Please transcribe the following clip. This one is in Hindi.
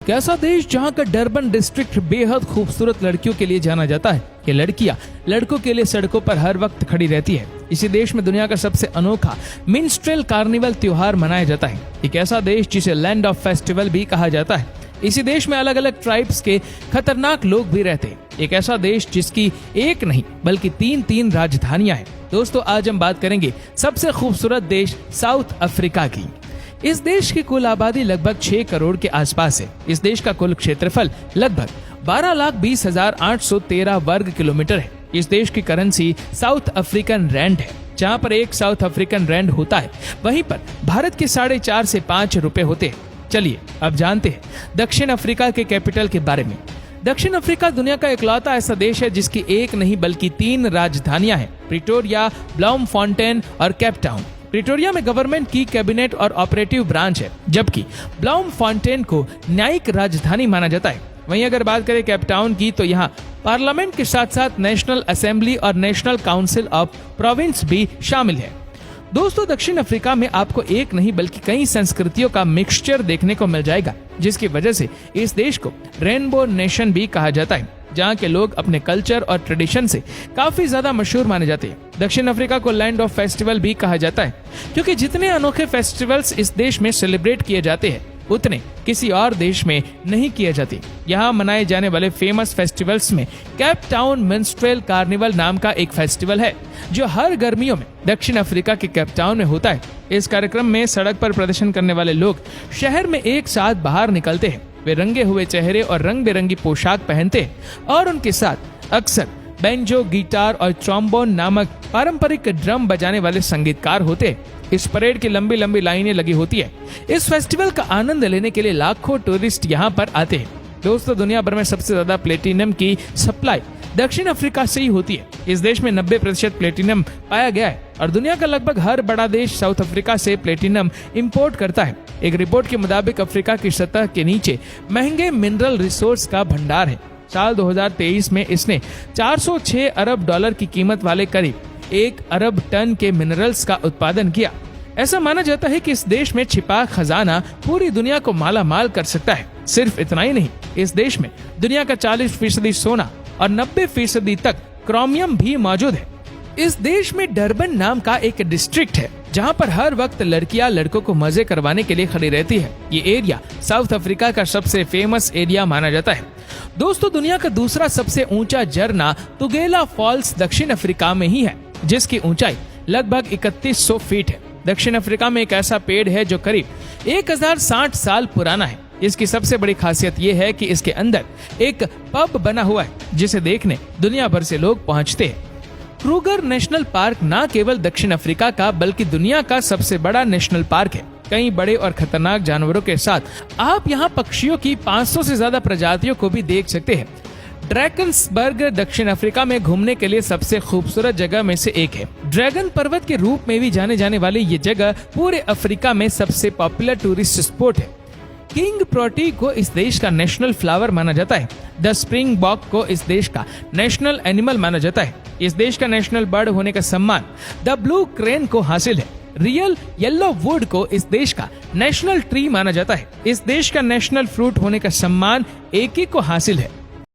कैसा देश जहाँ का डरबन डिस्ट्रिक्ट बेहद खूबसूरत लड़कियों के लिए जाना जाता है। ये लड़कियाँ लड़कों के लिए सड़कों पर हर वक्त खड़ी रहती है। इसी देश में दुनिया का सबसे अनोखा मिन्स्ट्रेल कार्निवल त्योहार मनाया जाता है। एक ऐसा देश जिसे लैंड ऑफ फेस्टिवल भी कहा जाता है। इसी देश में अलग अलग ट्राइब्स के खतरनाक लोग भी रहते हैं। एक ऐसा देश जिसकी एक नहीं बल्कि तीन राजधानियां हैं। दोस्तों, आज हम बात करेंगे सबसे खूबसूरत देश साउथ अफ्रीका की। इस देश की कुल आबादी लगभग 6 करोड़ के आसपास है। इस देश का कुल क्षेत्रफल लगभग 12,20,813 वर्ग किलोमीटर है। इस देश की करेंसी साउथ अफ्रीकन रैंड है। जहाँ पर एक साउथ अफ्रीकन रैंड होता है, वहीं पर भारत के 4.5 से 5 रुपए होते हैं। चलिए अब जानते हैं दक्षिण अफ्रीका के कैपिटल के बारे में। दक्षिण अफ्रीका दुनिया का इकलौता ऐसा देश है जिसकी एक नहीं बल्कि 3 राजधानियां हैं, प्रिटोरिया, ब्लाउमफॉन्टेन और केप टाउन। प्रिटोरिया में गवर्नमेंट की कैबिनेट और ऑपरेटिव ब्रांच है, जबकि ब्लाउमफॉन्टेन को न्यायिक राजधानी माना जाता है। वहीं अगर बात करें केप टाउन की, तो यहाँ पार्लियामेंट के साथ साथ नेशनल असेंबली और नेशनल काउंसिल ऑफ प्रोविंस भी शामिल है। दोस्तों, दक्षिण अफ्रीका में आपको एक नहीं बल्कि कई संस्कृतियों का मिक्सचर देखने को मिल जाएगा, जिसकी वजह से इस देश को रेनबो नेशन भी कहा जाता है, जहाँ के लोग अपने कल्चर और ट्रेडिशन से काफी ज्यादा मशहूर माने जाते हैं। दक्षिण अफ्रीका को लैंड ऑफ फेस्टिवल भी कहा जाता है, क्योंकि जितने अनोखे फेस्टिवल्स इस देश में सेलिब्रेट किए जाते हैं, उतने किसी और देश में नहीं किए जाते। यहाँ मनाए जाने वाले फेमस फेस्टिवल्स में केप टाउन मिन्स्ट्रेल कार्निवल नाम का एक फेस्टिवल है, जो हर गर्मियों में दक्षिण अफ्रीका के केप टाउन में होता है। इस कार्यक्रम में सड़क पर प्रदर्शन करने वाले लोग शहर में एक साथ बाहर निकलते हैं। वे रंगे हुए चेहरे और रंग बिरंगी पोशाक पहनते हैं और उनके साथ अक्सर बेंजो, गिटार और ट्रॉम्बोन नामक पारंपरिक ड्रम बजाने वाले संगीतकार होते हैं। इस परेड की लंबी लंबी लाइनें लगी होती है। इस फेस्टिवल का आनंद लेने के लिए लाखों टूरिस्ट यहाँ पर आते हैं। दोस्तों, दुनिया भर में सबसे ज्यादा प्लेटिनम की सप्लाई दक्षिण अफ्रीका से ही होती है। इस देश में 90% प्लेटिनम पाया गया है और दुनिया का लगभग हर बड़ा देश साउथ अफ्रीका से प्लेटिनम इंपोर्ट करता है। एक रिपोर्ट के मुताबिक अफ्रीका की सतह के नीचे महंगे मिनरल रिसोर्स का भंडार है। साल 2023 में इसने 406 अरब डॉलर की कीमत वाले करीब 1 अरब टन के मिनरल्स का उत्पादन किया। ऐसा माना जाता है कि इस देश में छिपा खजाना पूरी दुनिया को माला माल कर सकता है। सिर्फ इतना ही नहीं, इस देश में दुनिया का 40% सोना और 90% तक क्रोमियम भी मौजूद है। इस देश में डरबन नाम का एक डिस्ट्रिक्ट है, जहाँ पर हर वक्त लड़कियां लड़कों को मजे करवाने के लिए खड़ी रहती है। ये एरिया साउथ अफ्रीका का सबसे फेमस एरिया माना जाता है। दोस्तों, दुनिया का दूसरा सबसे ऊंचा झरना तुगेला फॉल्स दक्षिण अफ्रीका में ही है, जिसकी ऊंचाई लगभग 3100 फीट है। दक्षिण अफ्रीका में एक ऐसा पेड़ है जो करीब 1060 साल पुराना है। इसकी सबसे बड़ी खासियत ये है कि इसके अंदर एक पब बना हुआ है, जिसे देखने दुनिया भर से लोग पहुंचते हैं। क्रूगर नेशनल पार्क न केवल दक्षिण अफ्रीका का बल्कि दुनिया का सबसे बड़ा नेशनल पार्क है। कई बड़े और खतरनाक जानवरों के साथ आप यहाँ पक्षियों की 500 से ज्यादा प्रजातियों को भी देख सकते हैं। ड्रैगन्सबर्ग दक्षिण अफ्रीका में घूमने के लिए सबसे खूबसूरत जगह में से एक है। ड्रैगन पर्वत के रूप में भी जाने जाने वाली ये जगह पूरे अफ्रीका में सबसे पॉपुलर टूरिस्ट स्पॉट है। किंग प्रोटी को इस देश का नेशनल फ्लावर माना जाता है। द स्प्रिंग बॉक को इस देश का नेशनल एनिमल माना जाता है। इस देश का नेशनल बर्ड होने का सम्मान द ब्लू क्रेन को हासिल है। रियल येलो वुड को इस देश का नेशनल ट्री माना जाता है। इस देश का नेशनल फ्रूट होने का सम्मान एकी को हासिल है।